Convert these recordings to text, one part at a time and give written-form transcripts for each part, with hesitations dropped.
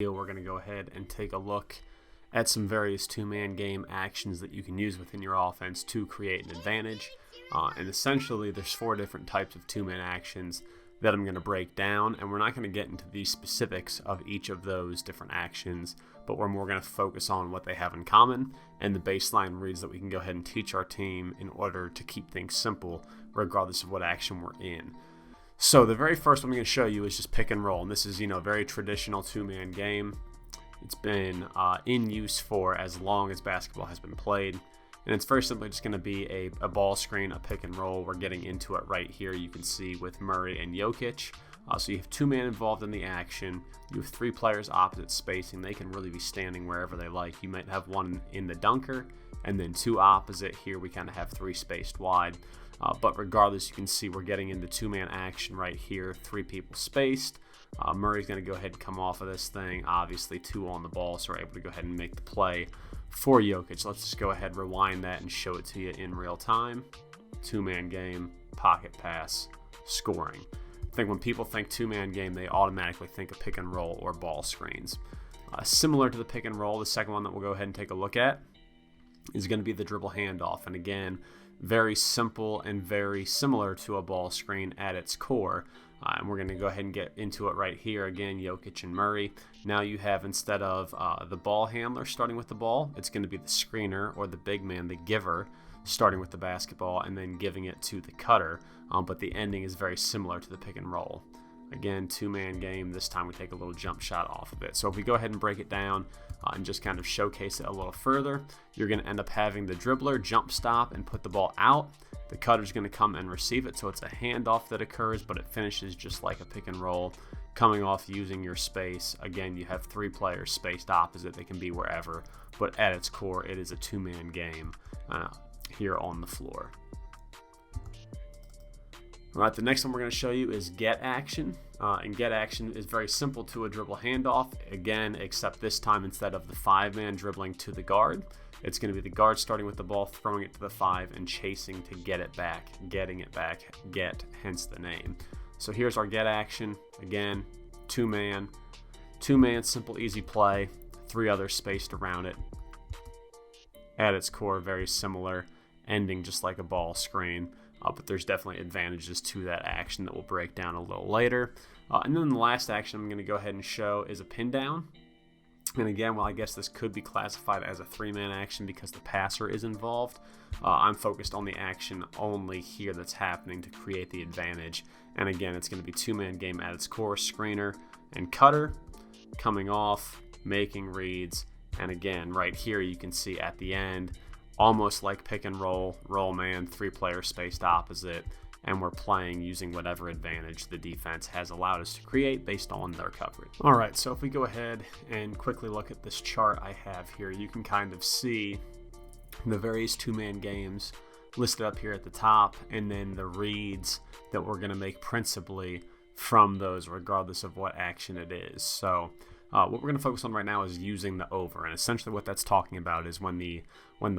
We're going to go ahead and take a look at some various two-man game actions that you can use within your offense to create an advantage. And essentially, there's 4 different types of two-man actions that I'm going to break down, and we're not going to get into the specifics of each of those different actions, but we're more going to focus on what they have in common and the baseline reads that we can go ahead and teach our team in order to keep things simple regardless of what action we're in. So the very first one I'm going to show you is just pick and roll, and this is, a very traditional two-man game. It's been in use for as long as basketball has been played, and it's very simply just going to be a ball screen, a pick and roll. We're getting into it right here. You can see with Murray and Jokic. So you have 2 men involved in the action. You have 3 players opposite spacing. They can really be standing wherever they like. You might have one in the dunker, and then 2 opposite. Here we kind of have 3 spaced wide. But regardless, you can see we're getting into 2-man action right here. 3 people spaced. Murray's going to go ahead and come off of this thing. Obviously, 2 on the ball, so we're able to go ahead and make the play for Jokic. Let's just go ahead, rewind that, and show it to you in real time. 2-man game, pocket pass, scoring. I think when people think 2-man game, they automatically think of pick and roll or ball screens. Similar to the pick and roll, the second one that we'll go ahead and take a look at is going to be the dribble handoff. And again, very simple and very similar to a ball screen at its core. And we're going to go ahead and get into it right here. Again, Jokic and Murray. Now you have, instead of the ball handler starting with the ball, it's going to be the screener or the big man, the giver, starting with the basketball and then giving it to the cutter. But the ending is very similar to the pick and roll. Again, 2-man game. This time we take a little jump shot off of it. So if we go ahead and break it down and just kind of showcase it a little further, you're going to end up having the dribbler jump stop and put the ball out. The cutter's going to come and receive it, so it's a handoff that occurs, but it finishes just like a pick and roll, coming off using your space. Again, you have 3 players spaced opposite. They can be wherever, but at its core, it is a 2-man game here on the floor. All right, the next one we're going to show you is get action. And get action is very simple to a dribble handoff. Again, except this time, instead of the 5-man dribbling to the guard, it's going to be the guard starting with the ball, throwing it to the 5, and chasing to get it back, getting it back, get, hence the name. So here's our get action. Again, 2-man, simple, easy play, 3 others spaced around it. At its core, very similar, ending just like a ball screen. But there's definitely advantages to that action that we'll break down a little later. And then the last action I'm going to go ahead and show is a pin down. And again, well, I guess this could be classified as a 3-man action because the passer is involved. I'm focused on the action only here that's happening to create the advantage. And again, it's going to be 2-man game at its core, screener and cutter, coming off, making reads. And again, right here you can see at the end, almost like pick and roll, roll man, 3 players spaced opposite, and we're playing using whatever advantage the defense has allowed us to create based on their coverage. All right, so if we go ahead and quickly look at this chart I have here, you can kind of see the various 2-man games listed up here at the top, and then the reads that we're going to make principally from those, regardless of what action it is. So what we're going to focus on right now is using the over, and essentially what that's talking about is when the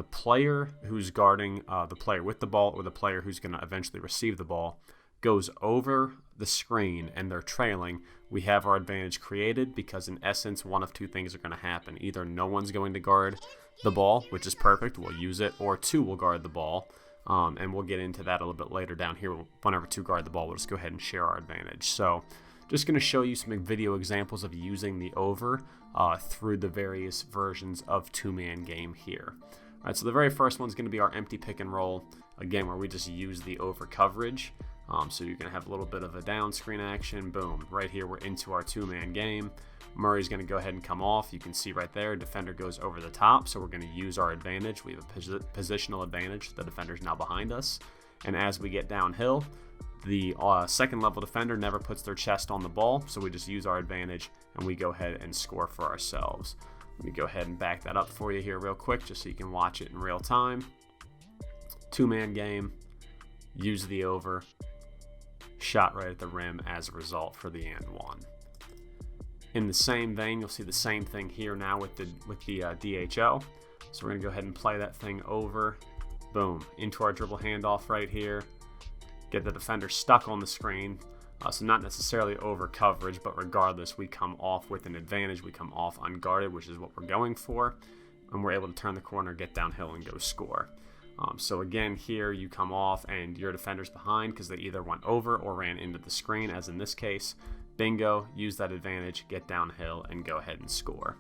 player who's guarding the player with the ball, or the player who's going to eventually receive the ball, goes over the screen and they're trailing, we have our advantage created because in essence one of 2 things are going to happen. Either no one's going to guard the ball, which is perfect, we'll use it, or 2 will guard the ball. And we'll get into that a little bit later down here. Whenever 2 guard the ball, we'll just go ahead and share our advantage. So just going to show you some video examples of using the over through the various versions of 2-man game here. All right, so the very first one's going to be our empty pick and roll, again, where we just use the over coverage. So you're going to have a little bit of a down screen action. Boom, right here we're into our 2-man game. Murray's going to go ahead and come off. You can see right there, defender goes over the top, so we're going to use our advantage. We have a positional advantage. The defender's now behind us. And as we get downhill, the second level defender never puts their chest on the ball, so we just use our advantage and we go ahead and score for ourselves. Let me go ahead and back that up for you here real quick just so you can watch it in real time. 2-man game, use the over, shot right at the rim as a result for the and one. In the same vein, you'll see the same thing here now with the DHO. So we're going to go ahead and play that thing over. Boom, into our dribble handoff right here. Get the defender stuck on the screen. So not necessarily over coverage, but regardless, we come off with an advantage. We come off unguarded, which is what we're going for, and we're able to turn the corner, get downhill, and go score. So again, here you come off and your defender's behind because they either went over or ran into the screen, as in this case. Bingo, use that advantage, get downhill, and go ahead and score.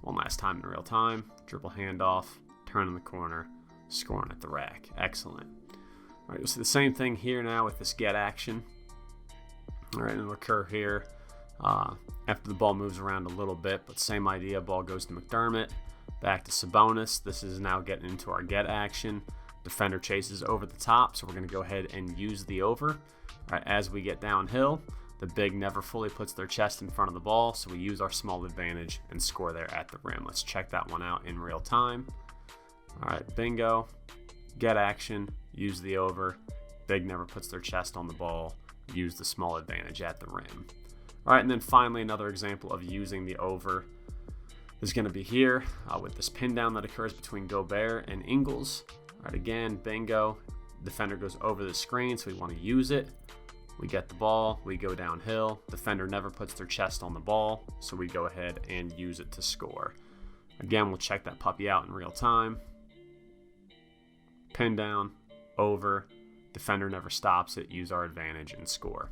One last time in real time, dribble handoff, turn in the corner, scoring at the rack. Excellent. All right, you'll see the same thing here now with this get action. All right, it'll occur here after the ball moves around a little bit, but same idea. Ball goes to McDermott, back to Sabonis. This is now getting into our get action. Defender chases over the top, so we're going to go ahead and use the over. All right, as we get downhill, the big never fully puts their chest in front of the ball, so we use our small advantage and score there at the rim. Let's check that one out in real time. All right, bingo, get action, use the over. Big never puts their chest on the ball, use the small advantage at the rim. All right, and then finally another example of using the over is going to be here with this pin down that occurs between Gobert and Ingles. All right, again, bingo, defender goes over the screen, so we want to use it. We get the ball, we go downhill. Defender never puts their chest on the ball, so we go ahead and use it to score. Again, we'll check that puppy out in real time. Pin down, over, defender never stops it, use our advantage and score.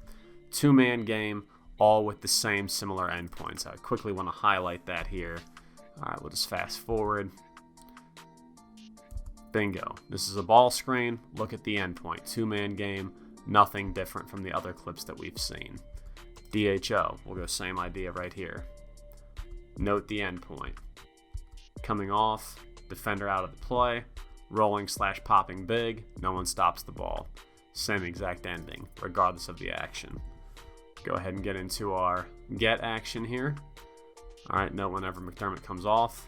Two-man game, all with the same similar endpoints. I quickly want to highlight that here. All right, we'll just fast forward. Bingo. This is a ball screen. Look at the endpoint. Two-man game. Nothing different from the other clips that we've seen. DHO, we'll go same idea right here. Note the endpoint. Coming off, defender out of the play, rolling / popping big, no one stops the ball. Same exact ending, regardless of the action. Go ahead and get into our get action here. All right, note whenever McDermott comes off,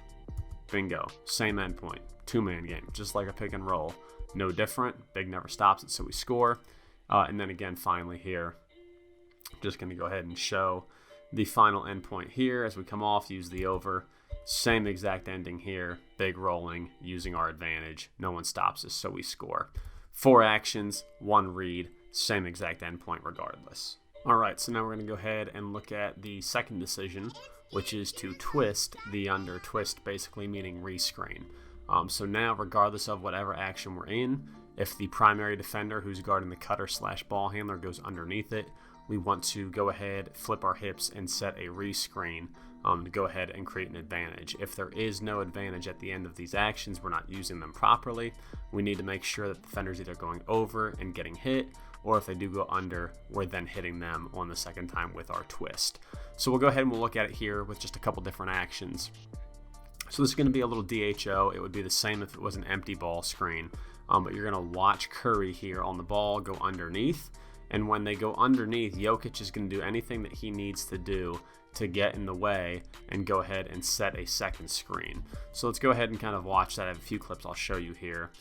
bingo, same endpoint, two-man game, just like a pick and roll. No different, big never stops it, so we score. And then again, finally here, just going to go ahead and show the final endpoint here. As we come off, use the over. Same exact ending here. Big rolling, using our advantage. No one stops us, so we score. 4 actions, 1 read, same exact endpoint regardless. All right, so now we're going to go ahead and look at the second decision, which is to twist the under. Twist basically meaning rescreen. So now, regardless of whatever action we're in, if the primary defender who's guarding the cutter / ball handler goes underneath it, we want to go ahead, flip our hips, and set a rescreen to go ahead and create an advantage. If there is no advantage at the end of these actions, we're not using them properly. We need to make sure that the defender's either going over and getting hit, or if they do go under, we're then hitting them on the second time with our twist. So we'll go ahead and we'll look at it here with just a couple different actions. So this is going to be a little DHO. It would be the same if it was an empty ball screen. But you're going to watch Curry here on the ball go underneath. And when they go underneath, Jokic is going to do anything that he needs to do to get in the way and go ahead and set a second screen. So let's go ahead and kind of watch that. I have a few clips I'll show you here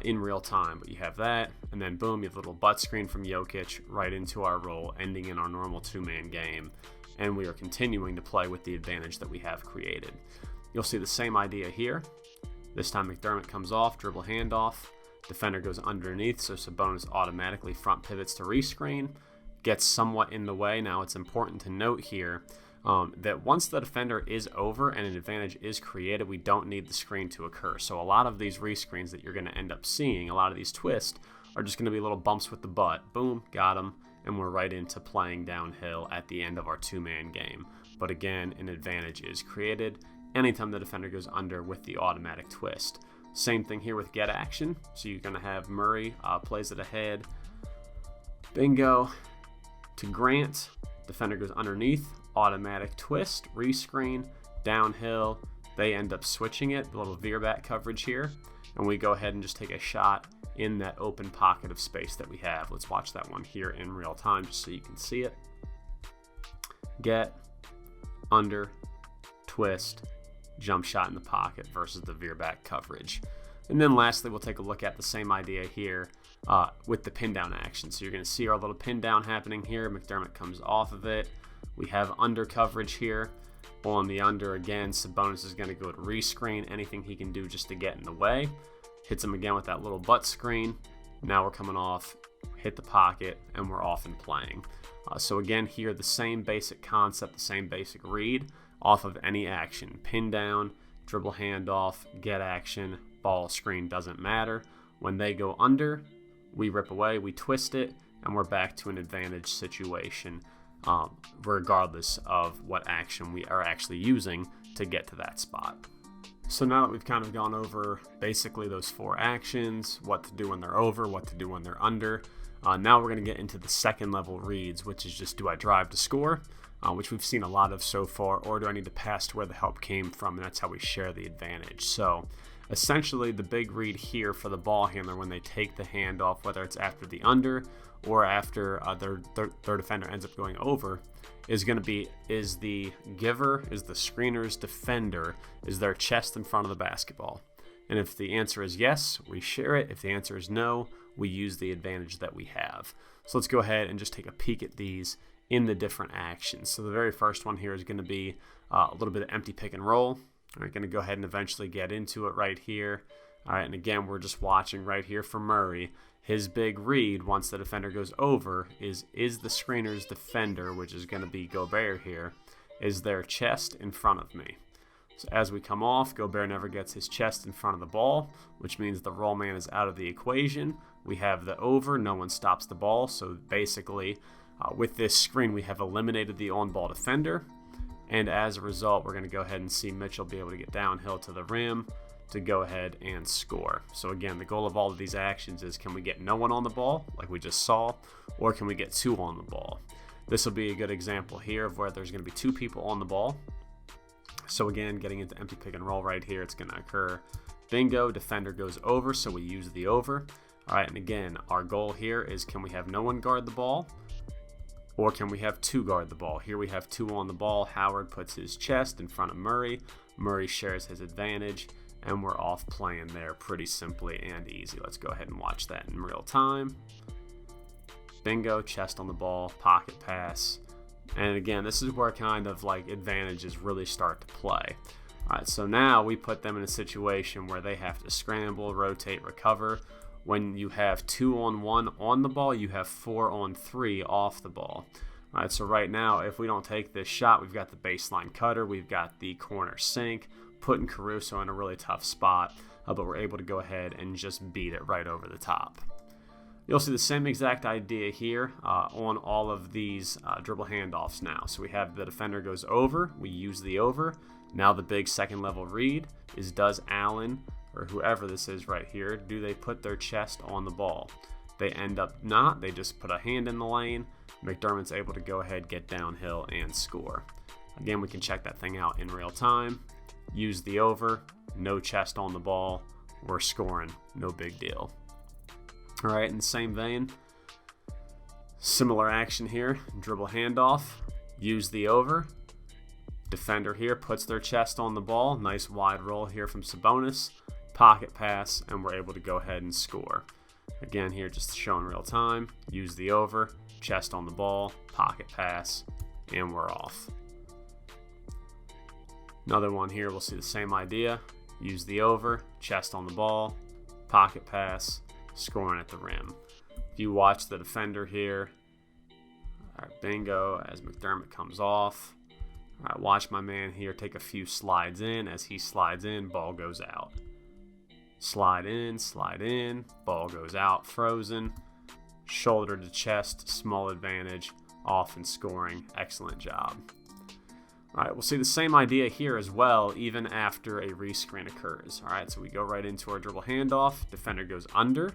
in real time. But you have that, and then boom, you have a little butt screen from Jokic right into our roll, ending in our normal two-man game. And we are continuing to play with the advantage that we have created. You'll see the same idea here. This time McDermott comes off, dribble handoff. Defender goes underneath, so Sabonis automatically front pivots to rescreen, gets somewhat in the way. Now it's important to note here that once the defender is over and an advantage is created, we don't need the screen to occur. So a lot of these rescreens that you're going to end up seeing, a lot of these twists, are just going to be little bumps with the butt. Boom, got them, and we're right into playing downhill at the end of our two-man game. But again, an advantage is created anytime the defender goes under with the automatic twist. Same thing here with get action. So you're going to have Murray plays it ahead. Bingo. To Grant. Defender goes underneath. Automatic twist. Rescreen. Downhill. They end up switching it. A little veer back coverage here. And we go ahead and just take a shot in that open pocket of space that we have. Let's watch that one here in real time just so you can see it. Get. Under. Twist. Jump shot in the pocket versus the veer back coverage. And then lastly, we'll take a look at the same idea here with the pin down action. So you're going to see our little pin down happening here. McDermott comes off of it. We have under coverage here. On the under again, Sabonis is going to go to rescreen, anything he can do just to get in the way. Hits him again with that little butt screen. Now we're coming off, hit the pocket, and we're off and playing. So again, here the same basic concept, the same basic read off of any action. Pin down, dribble handoff, get action, ball, screen, doesn't matter. When they go under, we rip away, we twist it, and we're back to an advantage situation, regardless of what action we are actually using to get to that spot. So now that we've kind of gone over basically those 4 actions, what to do when they're over, what to do when they're under, now we're going to get into the second level reads, which is just, do I drive to score, which we've seen a lot of so far, or do I need to pass to where the help came from, and that's how we share the advantage. So essentially the big read here for the ball handler when they take the handoff, whether it's after the under or after their defender ends up going over, is going to be, is the giver, is the screener's defender, is their chest in front of the basketball? And if the answer is yes, we share it. If the answer is no, we use the advantage that we have. So let's go ahead and just take a peek at these in the different actions. So the very first one here is going to be a little bit of empty pick and roll. We're going to go ahead and eventually get into it right here. All right, and again, we're just watching right here for Murray. His big read, once the defender goes over, is the screener's defender, which is going to be Gobert here, is their chest in front of me. So as we come off, Gobert never gets his chest in front of the ball, which means the roll man is out of the equation. We have the over, no one stops the ball. So basically, with this screen, we have eliminated the on-ball defender. And as a result, we're going to go ahead and see Mitchell be able to get downhill to the rim to go ahead and score. So again, the goal of all of these actions is, can we get no one on the ball, like we just saw, or can we get 2 on the ball? This will be a good example here of where there's going to be 2 people on the ball. So again, getting into empty pick and roll right here, it's going to occur. Bingo, defender goes over, so we use the over. All right, and again, our goal here is, can we have no one guard the ball, or can we have 2 guard the ball? Here we have 2 on the ball. Howard puts his chest in front of Murray. Murray shares his advantage, and we're off playing there pretty simply and easy. Let's go ahead and watch that in real time. Bingo, chest on the ball, pocket pass. And again, this is where kind of like advantages really start to play. All right, so now we put them in a situation where they have to scramble, rotate, recover. When you have 2-on-1 on the ball, you have 4-on-3 off the ball. All right, so right now, if we don't take this shot, we've got the baseline cutter, we've got the corner sink, putting Caruso in a really tough spot, but we're able to go ahead and just beat it right over the top. You'll see the same exact idea here on all of these dribble handoffs now. So we have the defender goes over, we use the over. Now the big second level read is, does Allen, or whoever this is right here, do they put their chest on the ball? They end up not, they just put a hand in the lane. McDermott's able to go ahead, get downhill, and score. Again, we can check that thing out in real time. Use the over, no chest on the ball, we're scoring, no big deal. All right, in the same vein, similar action here, dribble handoff, use the over. Defender here puts their chest on the ball, nice wide roll here from Sabonis, pocket pass, and we're able to go ahead and score. Again here, just showing real time, use the over, chest on the ball, pocket pass, and we're off. Another one here, we'll see the same idea, use the over, chest on the ball, pocket pass, scoring at the rim. If you watch the defender here, all right, bingo, as McDermott comes off. All right, watch my man here take a few slides in. As he slides in, ball goes out. Slide in, ball goes out, frozen. Shoulder to chest, small advantage, off and scoring. Excellent job. All right, we'll see the same idea here as well, even after a rescreen occurs. All right, so we go right into our dribble handoff. Defender goes under.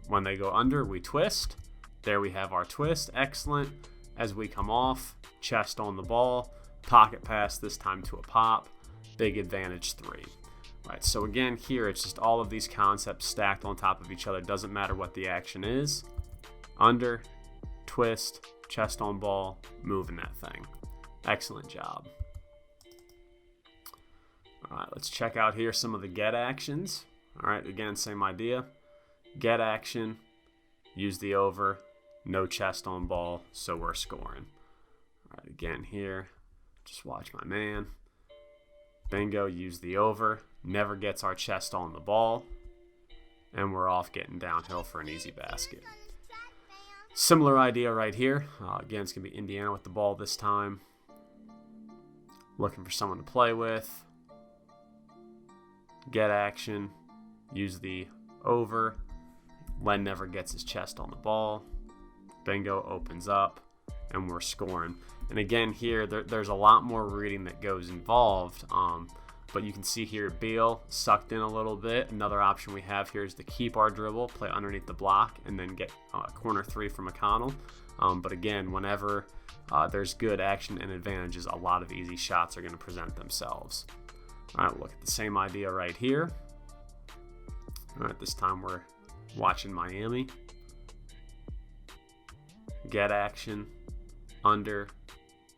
When they go under, we twist. There we have our twist. Excellent. As we come off, chest on the ball, pocket pass, this time to a pop. Big advantage 3. All right, so again, here it's just all of these concepts stacked on top of each other. Doesn't matter what the action is. Under, twist, chest on ball, moving that thing. Excellent job. All right, let's check out here some of the get actions. All right, again, same idea. Get action, use the over, no chest on ball, so we're scoring. All right, again here, just watch my man. Bingo, use the over, never gets our chest on the ball, and we're off getting downhill for an easy basket. Similar idea right here. Again, it's going to be Indiana with the ball this time. Looking for someone to play with. Get action. Use the over. Len never gets his chest on the ball. Bingo, opens up, and we're scoring. And again here, there's a lot more reading that goes involved. But you can see here, Beal sucked in a little bit. Another option we have here is to keep our dribble, play underneath the block, and then get corner three from McConnell. But again, whenever there's good action and advantages, a lot of easy shots are going to present themselves. All right, look at the same idea right here. All right, this time we're watching Miami. Get action, under,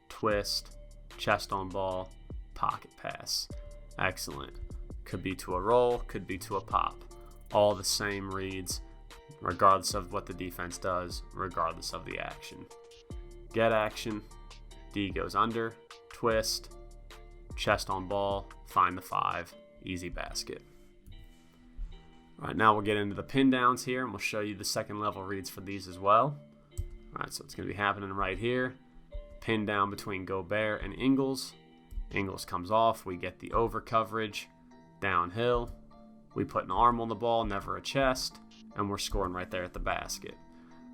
twist, chest on ball, pocket pass. Excellent. Could be to a roll, could be to a pop. All the same reads, regardless of what the defense does, regardless of the action. Get action, D goes under, twist, chest on ball, find the 5, easy basket. All right, now we'll get into the pin downs here, and we'll show you the second level reads for these as well. All right, so it's going to be happening right here. Pin down between Gobert and Ingles. Ingles comes off, we get the over coverage, downhill, we put an arm on the ball, never a chest, and we're scoring right there at the basket.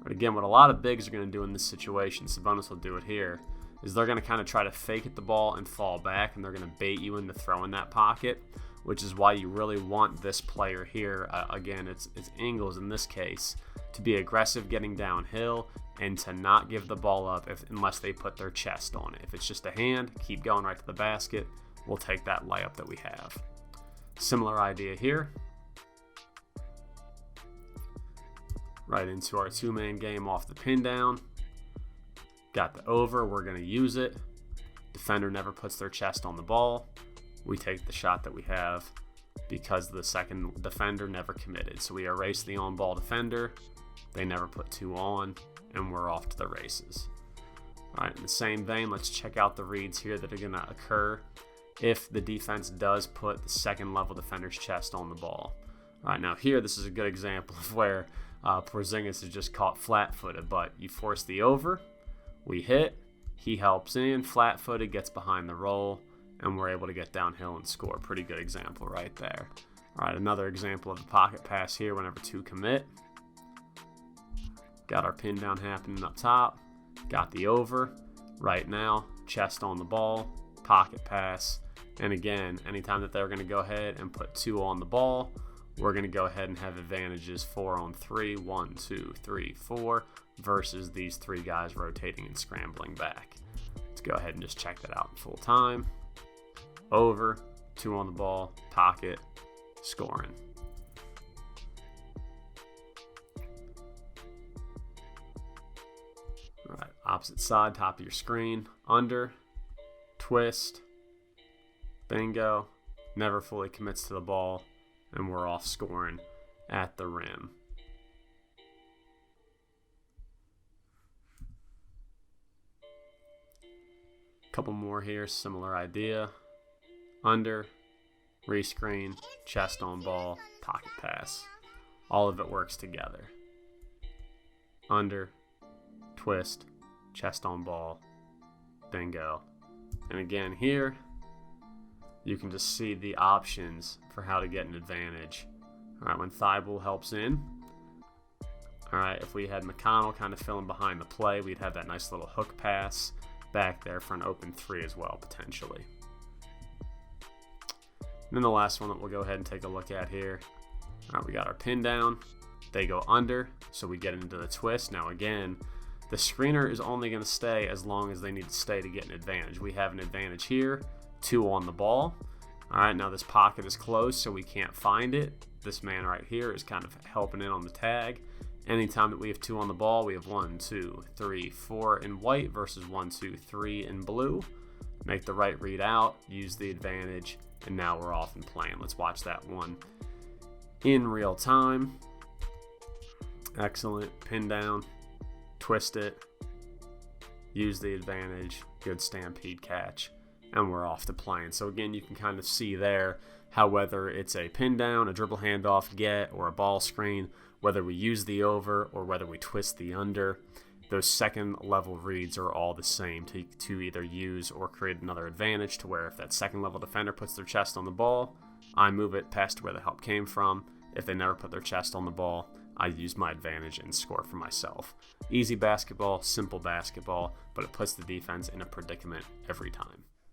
But again, what a lot of bigs are going to do in this situation, Sabonis will do it here, is they're going to kind of try to fake at the ball and fall back, and they're going to bait you into throwing that pocket, which is why you really want this player here, again, it's Ingles in this case, to be aggressive getting downhill and to not give the ball up unless they put their chest on it. If it's just a hand, keep going right to the basket. We'll take that layup that we have. Similar idea here. Right into our two-man game off the pin down. Got the over, we're going to use it. Defender never puts their chest on the ball. We take the shot that we have because the second defender never committed. So we erase the on-ball defender. They never put 2 on, and we're off to the races. All right, in the same vein, let's check out the reads here that are going to occur if the defense does put the second level defender's chest on the ball. All right, now here, this is a good example of where Porzingis is just caught flat-footed, but you force the over, we hit, he helps in, flat-footed, gets behind the roll, and we're able to get downhill and score. Pretty good example right there. All right, another example of the pocket pass here whenever 2 commit. Got our pin down happening up top. Got the over. Right now, chest on the ball, pocket pass. And again, anytime that they're going to go ahead and put 2 on the ball, we're going to go ahead and have advantages 4 on 3, 1, 2, 3, 4, versus these 3 guys rotating and scrambling back. Let's go ahead and just check that out in full time. Over, 2 on the ball, pocket, scoring. All right, opposite side, top of your screen, under, twist, bingo, never fully commits to the ball, and we're off scoring at the rim. Couple more here, similar idea. Under, rescreen, chest on ball, pocket pass. All of it works together. Under, twist, chest on ball, bingo. And again here, you can just see the options for how to get an advantage. All right, when Thibault helps in. All right, if we had McConnell kind of filling behind the play, we'd have that nice little hook pass back there for an open 3 as well, potentially. And then the last one that we'll go ahead and take a look at here. All right, we got our pin down. They go under, so we get into the twist. Now again, the screener is only going to stay as long as they need to stay to get an advantage. We have an advantage here, 2 on the ball. All right, now this pocket is closed, so we can't find it. This man right here is kind of helping in on the tag. Anytime that we have 2 on the ball, we have 1, 2, 3, 4 in white versus 1, 2, 3 in blue. Make the right read out, use the advantage, and now we're off and playing. Let's watch that one in real time. Excellent. Pin down, twist it, use the advantage, good stampede catch, and we're off to playing. So again, you can kind of see there how whether it's a pin down, a dribble handoff, get, or a ball screen, whether we use the over or whether we twist the under, those second level reads are all the same to either use or create another advantage, to where if that second level defender puts their chest on the ball, I move it past where the help came from. If they never put their chest on the ball, I use my advantage and score for myself. Easy basketball, simple basketball, but it puts the defense in a predicament every time.